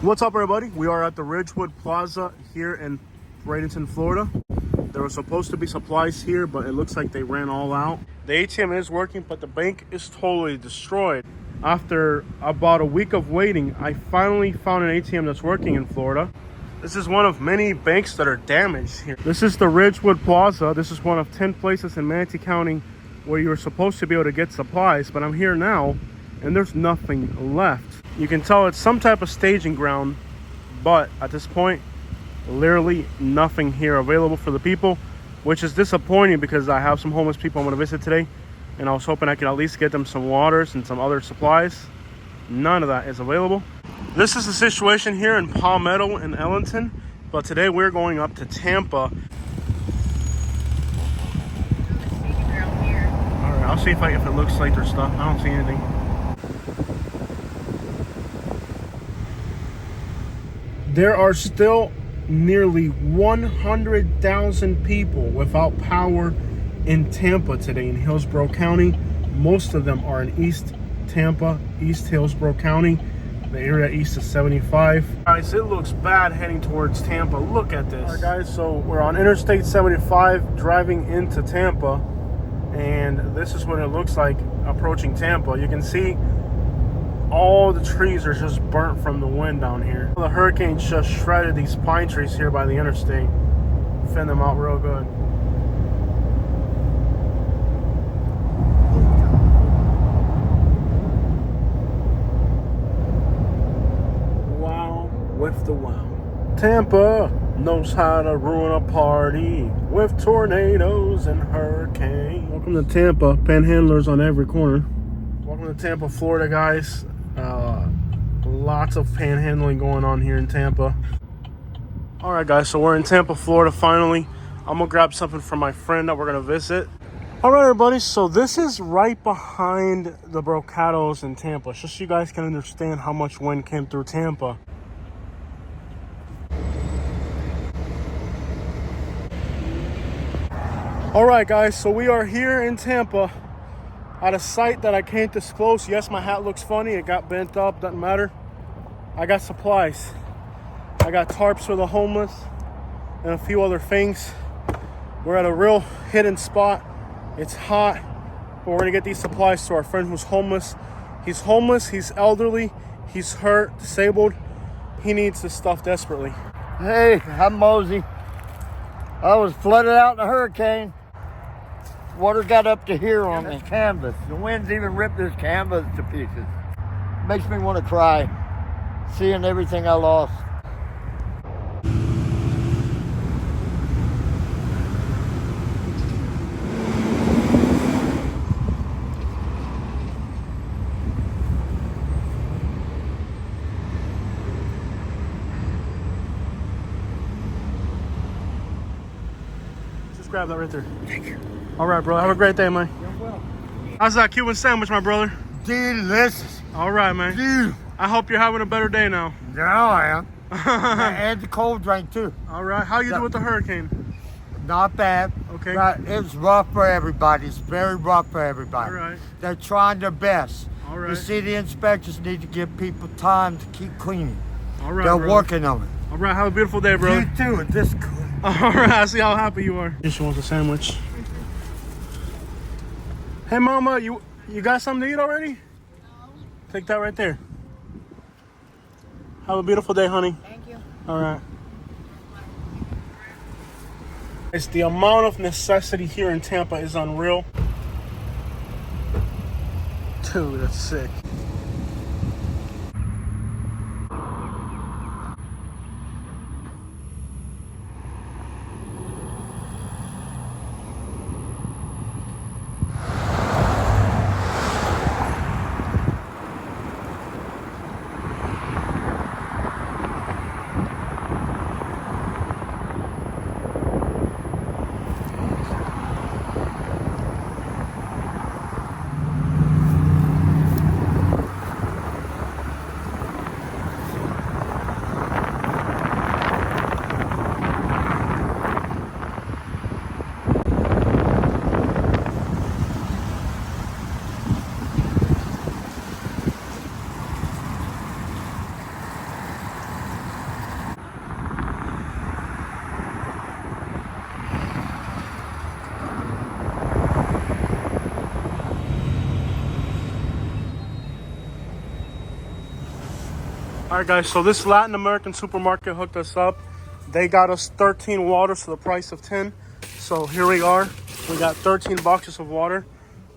What's up, everybody? We are at the Ridgewood Plaza here in Bradenton, Florida. There were supposed to be supplies here, but it looks like they ran all out. The ATM is working, but the bank is totally destroyed. After about a week of waiting, I finally found an ATM that's working in Florida. This is one of many banks that are damaged here. This is the Ridgewood Plaza. This is one of 10 places in Manatee County where you're supposed to be able to get supplies, but I'm here now and there's nothing left. You can tell it's some type of staging ground, but at this point, literally nothing here available for the people, which is disappointing because I have some homeless people I'm going to visit today, and I was hoping I could at least get them some waters and some other supplies. None of that is available. This is the situation here in Palmetto and Ellington, but today we're going up to Tampa. All right, I'll see if it looks like there's stuff. I don't see anything. There are still nearly 100,000 people without power in Tampa today in Hillsborough County. Most of them are in East Tampa, East Hillsborough County, the area east of 75. Guys, it looks bad heading towards Tampa. Look at this. All right, guys, so we're on Interstate 75 driving into Tampa, and this is what it looks like approaching Tampa. You can see all the trees are just burnt from the wind down here. The hurricane just shredded these pine trees here by the interstate. Thin them out real good. Wow with the wow. Tampa knows how to ruin a party with tornadoes and hurricanes. Welcome to Tampa. Panhandlers on every corner. Welcome to Tampa, Florida, guys. Lots of panhandling going on here in Tampa. All right, guys, so we're in Tampa, Florida, finally. I'm gonna grab something from my friend that we're gonna visit. All right, everybody, so this is right behind the Brocados in Tampa, just so you guys can understand how much wind came through Tampa. All right, guys, so we are here in Tampa at a site that I can't disclose. Yes, my hat looks funny. It got bent up, doesn't matter. I got supplies. I got tarps for the homeless and a few other things. We're at a real hidden spot. It's hot, but we're gonna get these supplies to our friend who's homeless. He's homeless, he's elderly, he's hurt, disabled. He needs this stuff desperately. Hey, I'm Mosey. I was flooded out in a hurricane. Water got up to here on this canvas. The winds even ripped this canvas to pieces. Makes me want to cry, seeing everything I lost. Just grab that right there. Thank you. All right, bro. Have a great day, man. You're welcome. How's that Cuban sandwich, my brother? Delicious. All right, man. Dude. I hope you're having a better day now. Now I am. And the cold drink too. All right. How you do with the hurricane? Not bad. Okay. But it's rough for everybody. It's very rough for everybody. All right. They're trying their best. All right. The city inspectors need to give people time to keep cleaning. All right, They're brother. working on it. All right. Have a beautiful day, bro. You too. It's this good. All right. I see how happy you are. She wants a sandwich. Hey, mama, you got something to eat already? No. Take that right there. Have a beautiful day, honey. Thank you. All right. It's the amount of necessity here in Tampa is unreal. Dude, that's sick. All right, guys, so this Latin American supermarket hooked us up. They got us 13 waters for the price of 10. So here we are. We got 13 boxes of water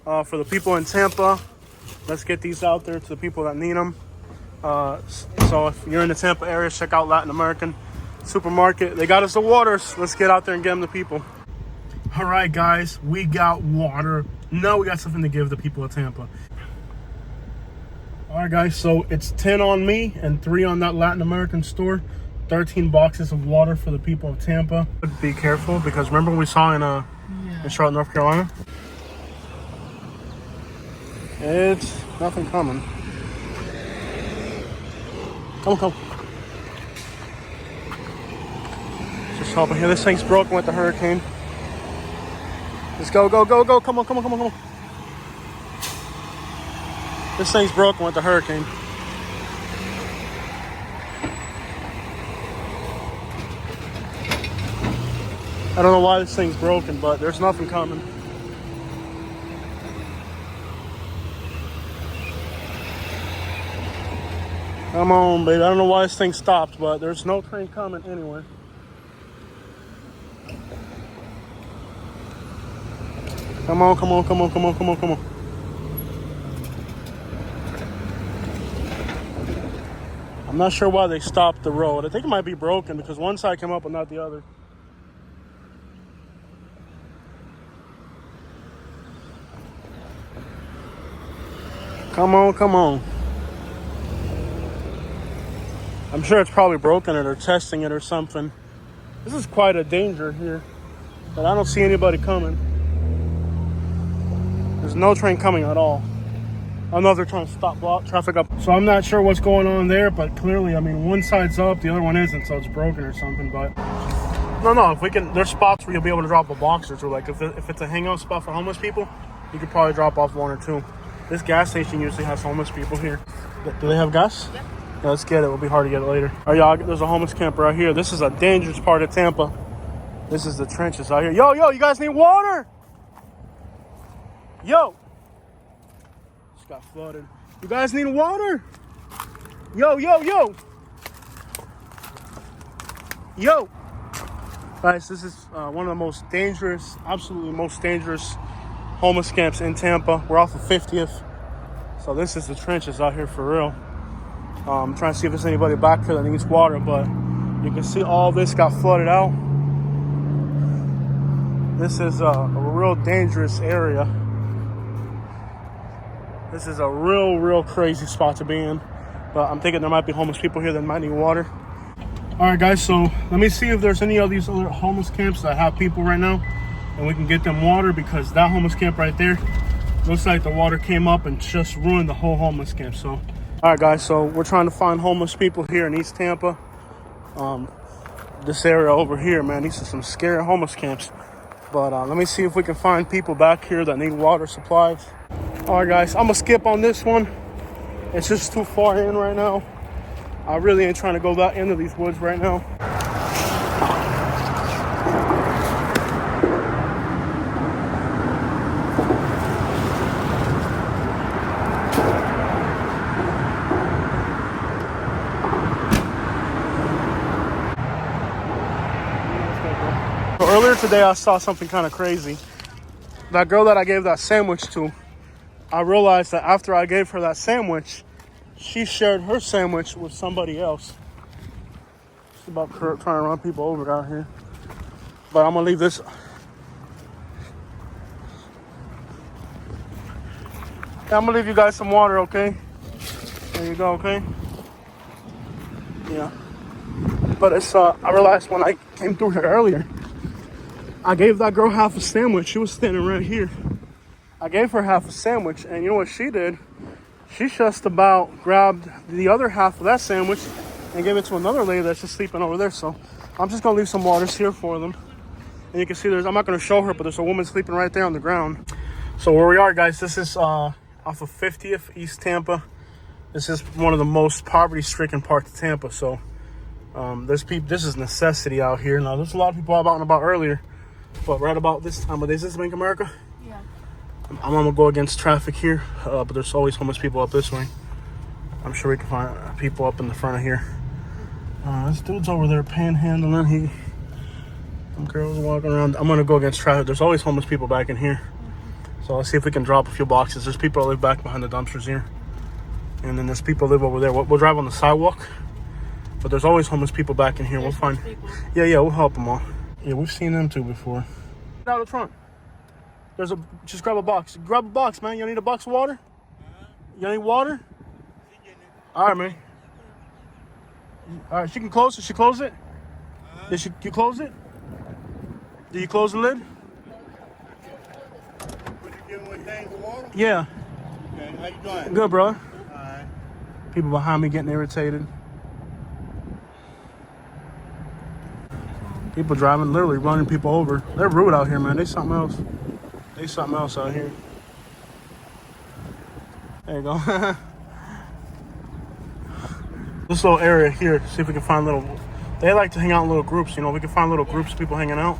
for the people in Tampa. Let's get these out there to the people that need them. So if you're in the Tampa area, check out Latin American supermarket. They got us the waters. Let's get out there and get them to people. All right, guys, we got water. Now we got something to give the people of Tampa. All right, guys, so it's 10 on me and 3 on that Latin American store. 13 boxes of water for the people of Tampa. Be careful, because remember we saw in Charlotte, North Carolina? It's nothing coming. Come. Just helping here. This thing's broken with the hurricane. Let's go. Come on. This thing's broken with the hurricane. I don't know why this thing's broken, but there's nothing coming. Come on, baby. I don't know why this thing stopped, but there's no train coming anywhere. Come on. I'm not sure why they stopped the road. I think it might be broken because one side came up but not the other. Come on. I'm sure it's probably broken or they're testing it or something. This is quite a danger here, but I don't see anybody coming. There's no train coming at all. I know they're trying to block traffic up. So I'm not sure what's going on there, but clearly, I mean, one side's up, the other one isn't, so it's broken or something, but... No, if we can, there's spots where you'll be able to drop a box or two. Like, if it's a hangout spot for homeless people, you could probably drop off 1 or 2. This gas station usually has homeless people here. Do they have gas? Yep. Yeah, let's get it. It'll be hard to get it later. All right, y'all, there's a homeless camp right here. This is a dangerous part of Tampa. This is the trenches out here. Yo, you guys need water? Yo. Just got flooded. You guys need water? Yo. Guys, this is one of the most dangerous, absolutely most dangerous homeless camps in Tampa. We're off of 50th. So this is the trenches out here for real. I'm trying to see if there's anybody back here that needs water, but you can see all this got flooded out. This is a real dangerous area. This is a real crazy spot to be in. But I'm thinking there might be homeless people here that might need water. All right, guys, so let me see if there's any of these other homeless camps that have people right now and we can get them water, because that homeless camp right there looks like the water came up and just ruined the whole homeless camp. So, all right, guys, so we're trying to find homeless people here in East Tampa. This area over here, man, these are some scary homeless camps. But let me see if we can find people back here that need water supplies. All right, guys, I'm gonna skip on this one. It's just too far in right now. I really ain't trying to go that into these woods right now. So earlier today, I saw something kind of crazy. That girl that I gave that sandwich to, I realized that after I gave her that sandwich, she shared her sandwich with somebody else. It's about trying to run people over out here. But I'm gonna leave this. Yeah, I'm gonna leave you guys some water, okay? There you go, okay? Yeah. But it's, I realized when I came through here earlier, I gave that girl half a sandwich. She was standing right here. I gave her half a sandwich, and you know what she did? She just about grabbed the other half of that sandwich and gave it to another lady that's just sleeping over there. So I'm just gonna leave some waters here for them. And you can see I'm not gonna show her, but there's a woman sleeping right there on the ground. So where we are, guys, this is off of 50th East Tampa. This is one of the most poverty-stricken parts of Tampa. So this is necessity out here. Now there's a lot of people out and about earlier, but right about this time of day, is this Bank of America? Yeah. I'm gonna go against traffic here, but there's always homeless people up this way. I'm sure we can find people up in the front of here. This dude's over there panhandling. Some girls walking around. I'm gonna go against traffic. There's always homeless people back in here. So let's see if we can drop a few boxes. There's people that live back behind the dumpsters here. And then there's people that live over there. We'll drive on the sidewalk. But there's always homeless people back in here. We'll find. Yeah, we'll help them all. Yeah, we've seen them too before. Get out the front. Just grab a box. Grab a box, man. You need a box of water? You need water? All right, man. All right, she can close it. She close it? Did you close it? Did you close the lid? Would you give him a tank of water? Yeah. Okay, how you doing? Good, bro. All right. People behind me getting irritated. People driving, literally running people over. They're rude out here, man. They something else. They something else out here. There you go. This little area here, see if we can find little. They like to hang out in little groups, you know. We can find little groups of people hanging out.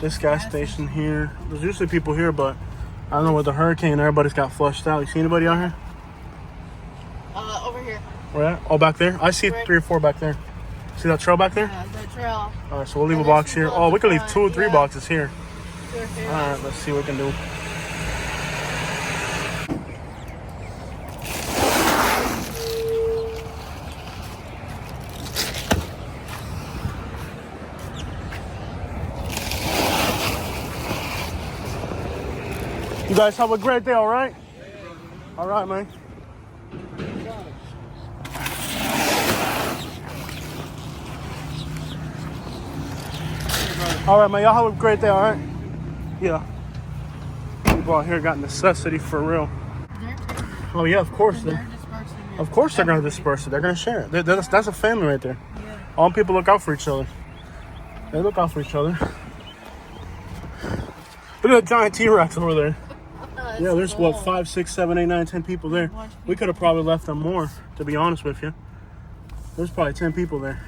This gas station here. There's usually people here, but I don't know, with the hurricane, everybody's got flushed out. You see anybody out here? Over here. Where at? Oh, back there? I see 3 or 4 back there. See that trail back there? Yeah, the trail. All right, so we'll leave a box here. Oh, we can leave 2 or 3 boxes here. 2 or 3 All right, let's see what we can do. You guys have a great day, all right? All right, man. All right, man. Y'all have a great day, all right? Yeah. People out here got necessity for real. Oh, yeah, of course. Of course they're going to disperse it. They're going to share it. That's a family right there. Yeah. All people look out for each other. They look out for each other. Look at that giant T-Rex over there. Yeah, there's cool. what, 5, 6, 7, 8, 9, 10 people there. We could have probably left them more, to be honest with you. There's probably 10 people there.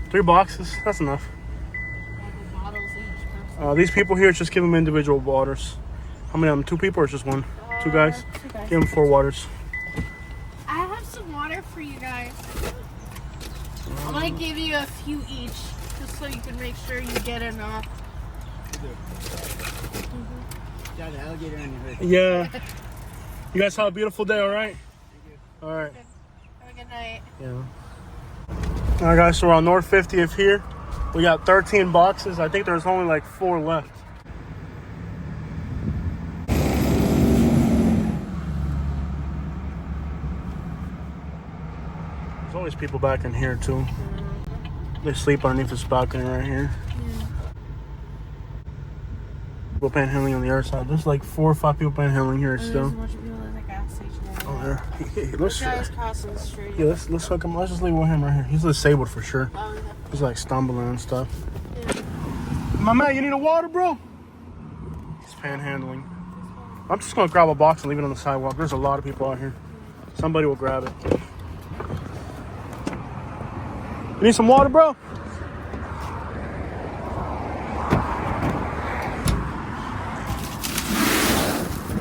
3 boxes, that's enough. These people here, just give them individual waters. How many of them? 2 people or just 1? 2 guys? 2 guys. Give them 4 waters. I have some water for you guys. I'm gonna give you a few each, just so you can make sure you get enough. Got an alligator in your hood. Yeah. You guys have a beautiful day, all right? All right. Have a good night. Yeah. All right, guys, so we're on North 50th here. We got 13 boxes. I think there's only like 4 left. There's always people back in here, too. They sleep underneath this balcony right here. People panhandling on the other side. There's like 4 or 5 people panhandling here still. There's a bunch of people at the gas station. Oh, there. This guy's crossing the street. Yeah, let's hook him. Let's just leave with him right here. He's disabled for sure. Oh, yeah. He's like stumbling and stuff. Yeah. My man, you need a water, bro? He's panhandling. I'm just gonna grab a box and leave it on the sidewalk. There's a lot of people out here. Somebody will grab it. You need some water, bro?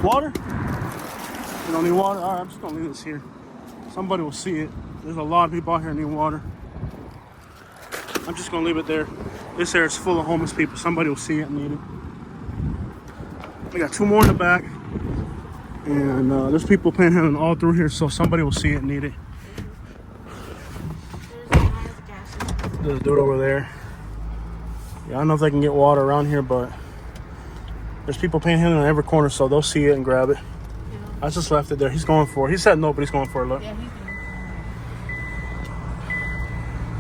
Water? You don't need water? All right, I'm just gonna leave this here. Somebody will see it. There's a lot of people out here that need water. I'm just gonna leave it there. This area is full of homeless people. Somebody will see it and need it. We got 2 more in the back. And there's people panhandling all through here, so somebody will see it and need it. There's a dude over there. Yeah, I don't know if they can get water around here, but there's people panhandling on every corner, so they'll see it and grab it. Yeah. I just left it there. He's going for it. He said no, but he's going for it. Look. Yeah,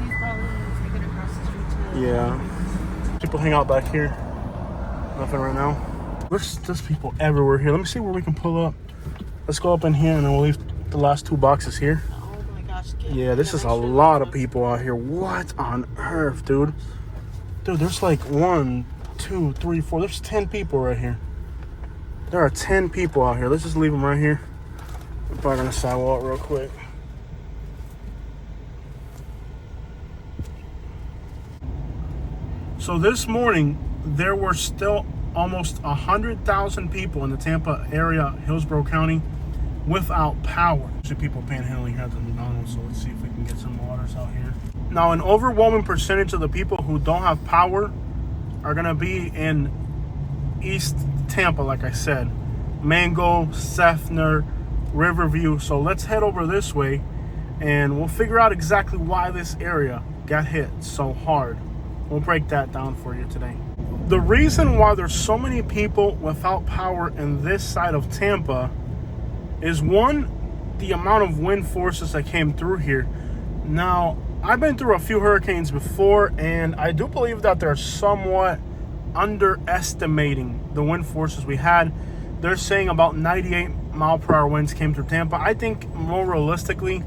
he's probably going to take it across the street too. Yeah. People hang out back here. Nothing right now. There's just people everywhere here. Let me see where we can pull up. Let's go up in here and then we'll leave the last 2 boxes here. Oh my gosh. Yeah, this is a lot of people out here. What on earth, dude? Dude, there's like 1, 2, 3, 4. There's 10 people right here. There are 10 people out here. Let's just leave them right here. We're probably on the sidewalk real quick. So this morning, there were still almost 100,000 people in the Tampa area, Hillsborough County, without power. There's people panhandling here at the McDonald's, so let's see if we can get some waters out here. Now, an overwhelming percentage of the people who don't have power are gonna be in East Tampa, like I said. Mango, Seffner, Riverview. So let's head over this way and we'll figure out exactly why this area got hit so hard. We'll break that down for you today. The reason why there's so many people without power in this side of Tampa is, one, the amount of wind forces that came through here. Now, I've been through a few hurricanes before, and I do believe that they're somewhat underestimating the wind forces we had. They're saying about 98-mile-per-hour winds came through Tampa. I think more realistically,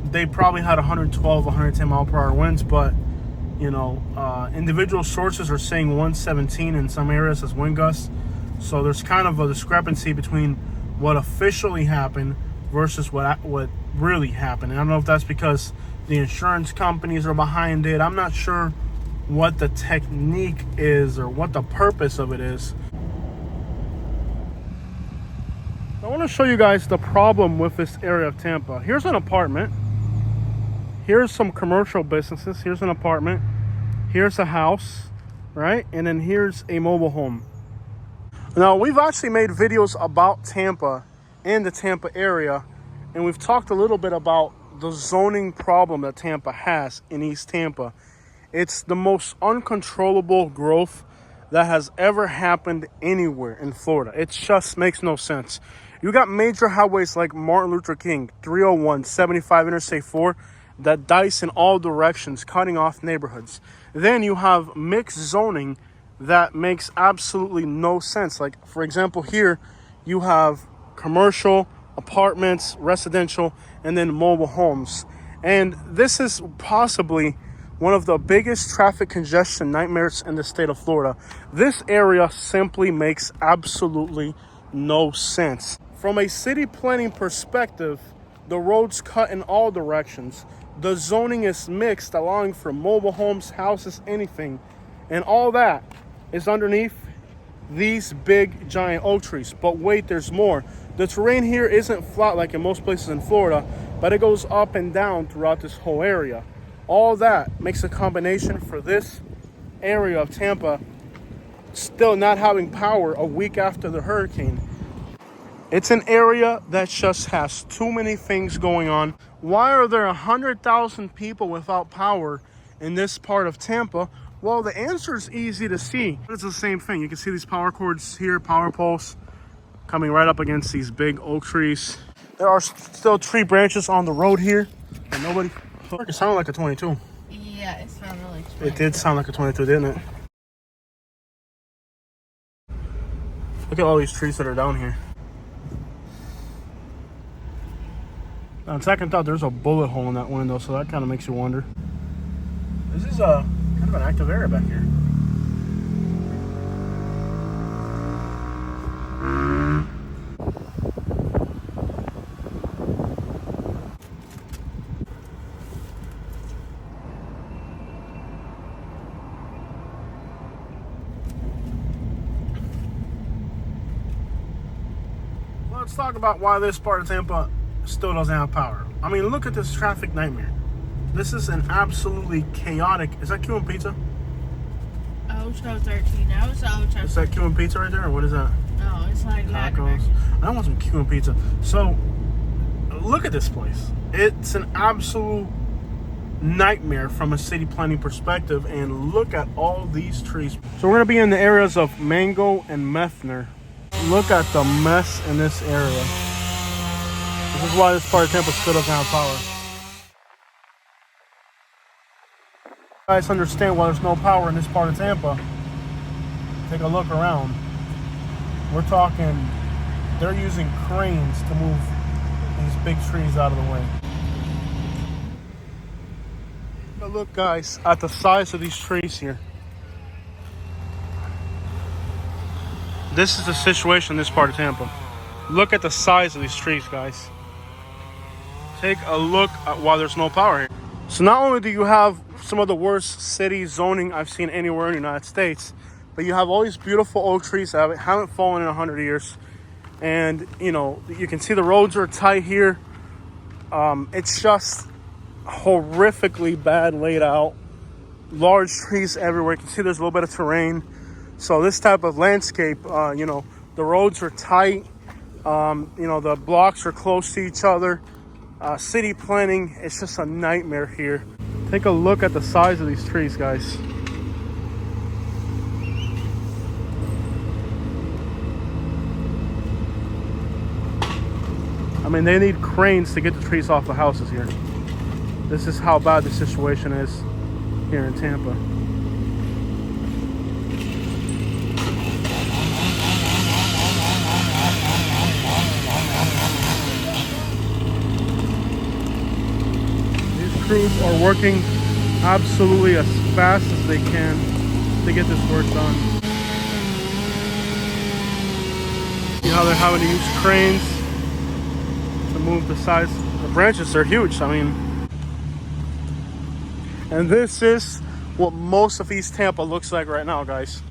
they probably had 112, 110-mile-per-hour winds, but you know, individual sources are saying 117 in some areas as wind gusts. So there's kind of a discrepancy between what officially happened versus what really happened. And I don't know if that's because the insurance companies are behind it. I'm not sure what the technique is or what the purpose of it is. I want to show you guys the problem with this area of Tampa. Here's an apartment. Here's some commercial businesses. Here's an apartment. Here's a house, right? And then here's a mobile home. Now, we've actually made videos about Tampa and the Tampa area, and we've talked a little bit about the zoning problem that Tampa has in East Tampa. It's the most uncontrollable growth that has ever happened anywhere in Florida. It just makes no sense. You got major highways like Martin Luther King, 301, 75, Interstate 4, that dice in all directions, cutting off neighborhoods. Then you have mixed zoning that makes absolutely no sense. Like, for example, here you have commercial, apartments, residential, and then mobile homes. And this is possibly one of the biggest traffic congestion nightmares in the state of Florida. This area simply makes absolutely no sense. From a city planning perspective, the roads cut in all directions. The zoning is mixed, allowing for mobile homes, houses, anything. And all that is underneath these big giant oak trees. But wait, there's more. The terrain here isn't flat like in most places in Florida, but it goes up and down throughout this whole area. All that makes a combination for this area of Tampa still not having power a week after the hurricane. It's an area that just has too many things going on. Why are there 100,000 people without power in this part of Tampa? Well, the answer is easy to see. It's the same thing. You can see these power cords here, power poles, coming right up against these big oak trees. There are still tree branches on the road here, and nobody... It sounded like a 22. Yeah, it sounded like 22. It did sound like a 22, didn't it? Look at all these trees that are down here. On second thought, there's a bullet hole in that window, so that kind of makes you wonder. This is a kind of an active area back here. Let's talk about why this part of Tampa still doesn't have power. I mean, look at this traffic nightmare. This is an absolutely chaotic... Is that Cuban pizza? Ocho 13. That was Ocho. Is that Cuban pizza right there, or what is that? No, it's like Tacos. I want some Cuban pizza. So, look at this place. It's an absolute nightmare from a city planning perspective, and look at all these trees. So we're going to be in the areas of Mango and Seffner. Look at the mess in this area. This is why this part of Tampa still doesn't have power. You guys understand why there's no power in this part of Tampa? Take a look around. We're talking, they're using cranes to move these big trees out of the way. But look, guys, at the size of these trees here. This is the situation in this part of Tampa. Look at the size of these trees, guys. Take a look at why there's no power here. So not only do you have some of the worst city zoning I've seen anywhere in the United States, but you have all these beautiful oak trees that haven't fallen in 100 years. And, you know, you can see the roads are tight here. It's just horrifically bad laid out. Large trees everywhere. You can see there's a little bit of terrain. So this type of landscape, you know, the roads are tight. You know, the blocks are close to each other. City planning, it's just a nightmare here. Take a look at the size of these trees, guys. I mean, they need cranes to get the trees off the houses here. This is how bad the situation is here in Tampa. These crews are working absolutely as fast as they can to get this work done. You know, they're having to use cranes to move the size. The branches are huge. I mean, and this is what most of East Tampa looks like right now, guys.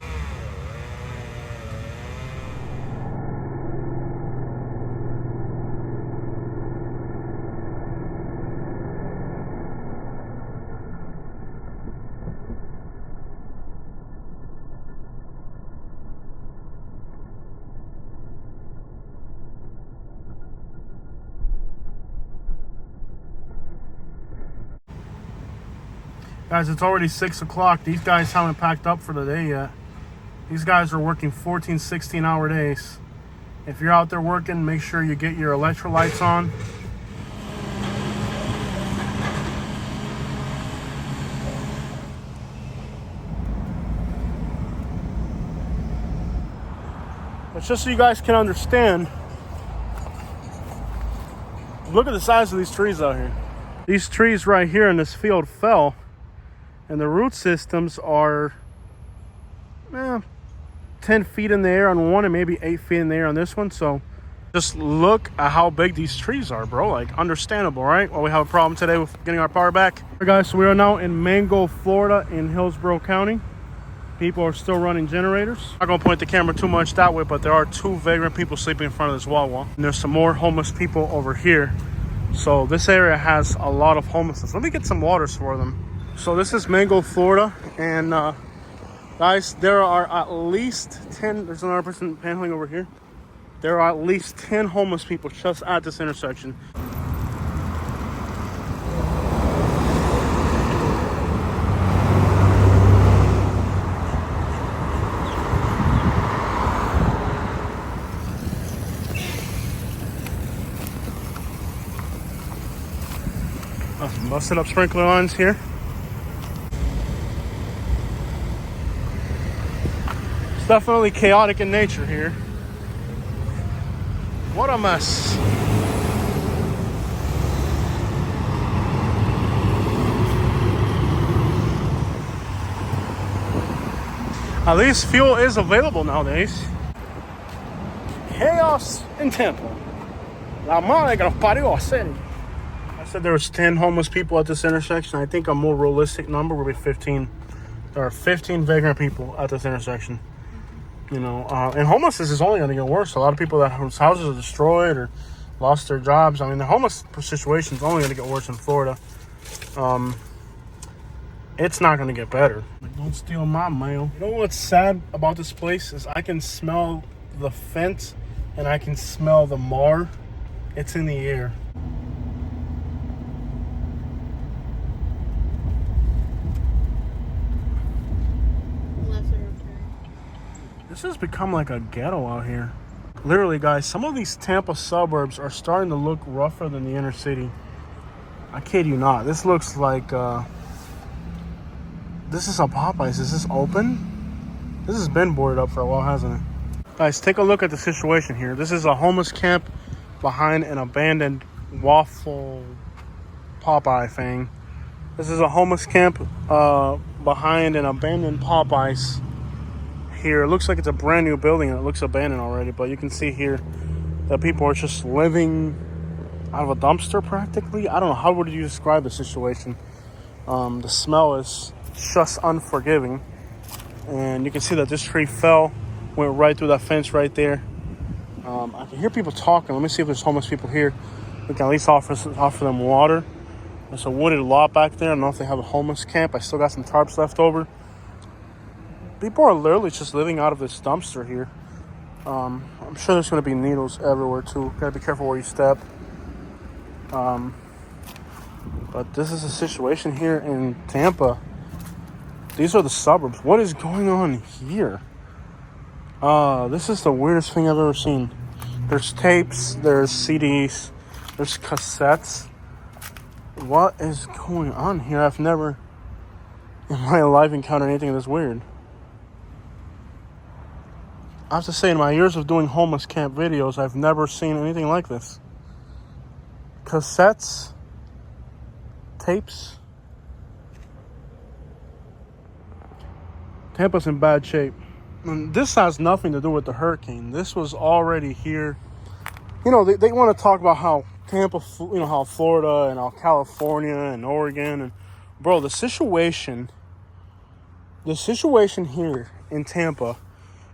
Guys, it's already 6 o'clock. These guys haven't packed up for the day yet. These guys are working 14, 16-hour days. If you're out there working, make sure you get your electrolytes on. But just so you guys can understand, look at the size of these trees out here. These trees right here in this field fell. And the root systems are 10 feet in the air on one and maybe 8 feet in the air on this one. So just look at how big these trees are, bro. Like, understandable, right? Well, we have a problem today with getting our power back. All right, guys, so we are now in Mango, Florida in Hillsborough County. People are still running generators. I'm not gonna point the camera too much that way, but there are 2 vagrant people sleeping in front of this wall. And there's some more homeless people over here. So this area has a lot of homelessness. Let me get some waters for them. So this is Mango, Florida, and guys, there are at least 10, there's another person paneling over here. There are at least 10 homeless people just at this intersection. Some busted up sprinkler lines here. Definitely chaotic in nature here. What a mess. At least fuel is available nowadays. Chaos in Tampa. La madre que nos parió a ser. I said there was 10 homeless people at this intersection. I think a more realistic number would be 15. There are 15 vagrant people at this intersection. You know, and homelessness is only going to get worse. A lot of people whose houses are destroyed or lost their jobs. I mean, the homeless situation is only going to get worse in Florida. It's not going to get better. Like, don't steal my mail. You know what's sad about this place is I can smell the fence and I can smell the mar. It's in the air. This has become like a ghetto out here. Literally, guys, some of these Tampa suburbs are starting to look rougher than the inner city. I kid you not. This looks like, this is a Popeyes. Is this open? This has been boarded up for a while, hasn't it? Guys, take a look at the situation here. This is a homeless camp behind an abandoned waffle Popeye thing. This is a homeless camp behind an abandoned Popeyes. Here, it looks like it's a brand new building and it looks abandoned already, but you can see here that people are just living out of a dumpster practically. I don't know, how would you describe the situation? The smell is just unforgiving, and you can see that this tree fell, went right through that fence right there. I can hear people talking. Let me see if there's homeless people here. We can at least offer them water. There's a wooded lot back there. I don't know if they have a homeless camp. I still got some tarps left over. People are literally just living out of this dumpster here. I'm sure there's going to be needles everywhere too. Gotta be careful where you step. But this is a situation here in Tampa. These are the suburbs. What is going on here? This is the weirdest thing I've ever seen. There's tapes, there's CDs, there's cassettes. What is going on here? I've never in my life encountered anything this weird. I have to say, in my years of doing homeless camp videos, I've never seen anything like this. Cassettes, tapes. Tampa's in bad shape. And this has nothing to do with the hurricane. This was already here. You know, they want to talk about how Tampa, you know, how Florida and how California and Oregon and bro, the situation here in Tampa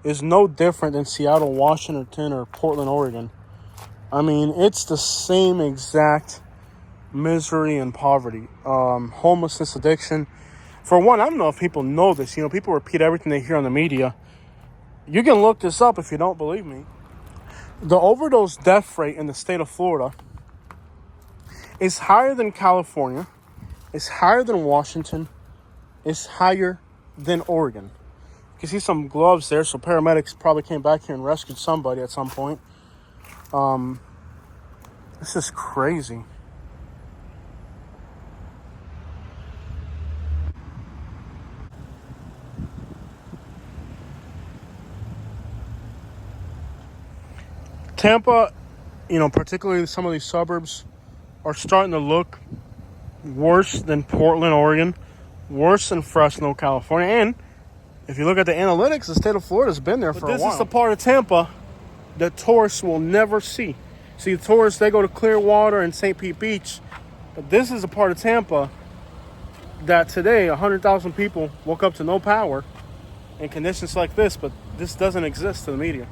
is no different than Seattle, Washington, or Portland, Oregon. I mean, it's the same exact misery and poverty, homelessness, addiction. For one, I don't know if people know this. You know, people repeat everything they hear on the media. You can look this up if you don't believe me. The overdose death rate in the state of Florida is higher than California, is higher than Washington, is higher than Oregon. You can see some gloves there, so paramedics probably came back here and rescued somebody at some point. This is crazy. Tampa, you know, particularly some of these suburbs, are starting to look worse than Portland, Oregon, worse than Fresno, California. And if you look at the analytics, the state of Florida's been there for a while. This is the part of Tampa that tourists will never see. See, the tourists, they go to Clearwater and St. Pete Beach. But this is a part of Tampa that today 100,000 people woke up to no power in conditions like this. But this doesn't exist to the media.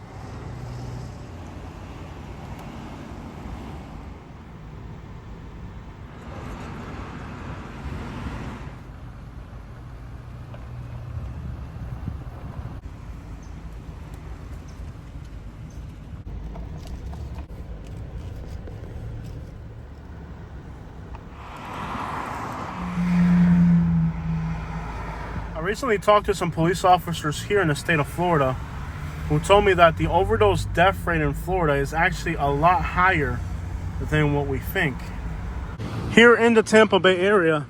I recently talked to some police officers here in the state of Florida who told me that the overdose death rate in Florida is actually a lot higher than what we think. Here in the Tampa Bay area,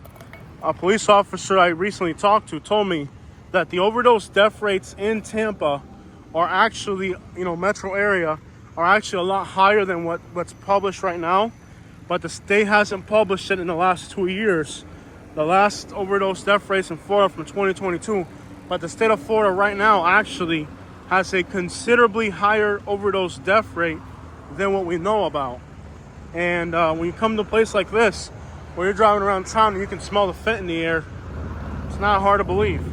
a police officer I recently talked to told me that the overdose death rates in Tampa are actually, you know, metro area, are actually a lot higher than what's published right now. But the state hasn't published it in the last 2 years. The last overdose death rates in Florida from 2022. But the state of Florida right now actually has a considerably higher overdose death rate than what we know about. And when you come to a place like this, where you're driving around town and you can smell the fent in the air, it's not hard to believe.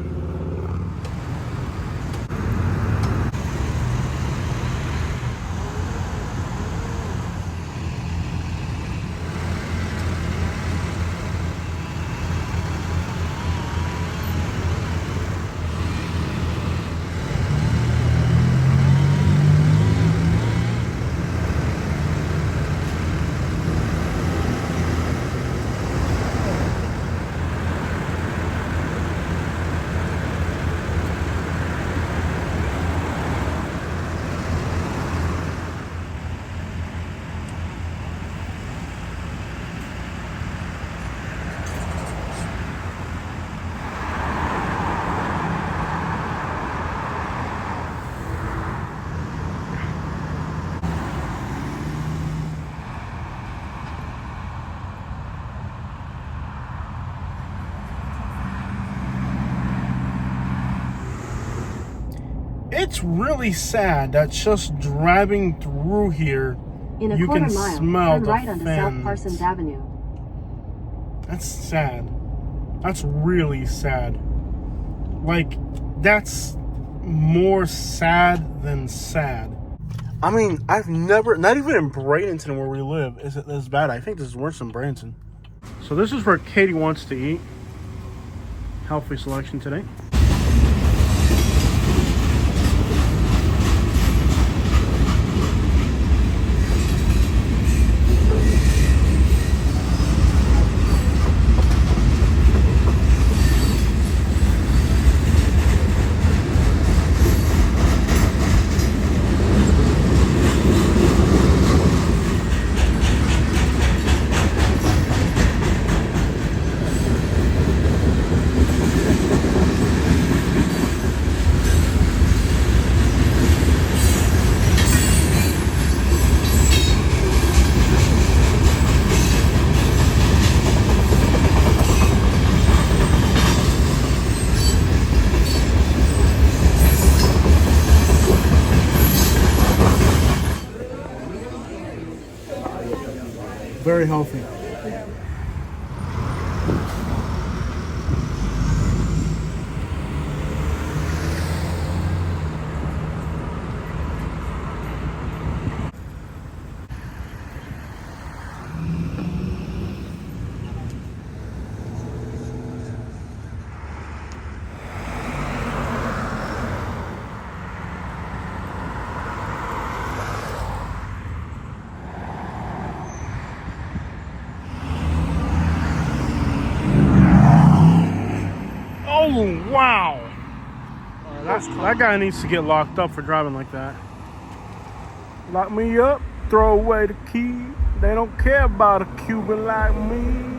It's really sad that just driving through here, in a you quarter can mile, smell turn the right onto South fans. Parsons Avenue. That's sad. That's really sad. Like, that's more sad than sad. I mean, I've never, not even in Bradenton where we live, is it this bad. I think this is worse than Bradenton. So this is where Katie wants to eat. Healthy selection today. Very healthy. Oh, wow. That guy needs to get locked up for driving like that. Lock me up, throw away the key. They don't care about a Cuban like me.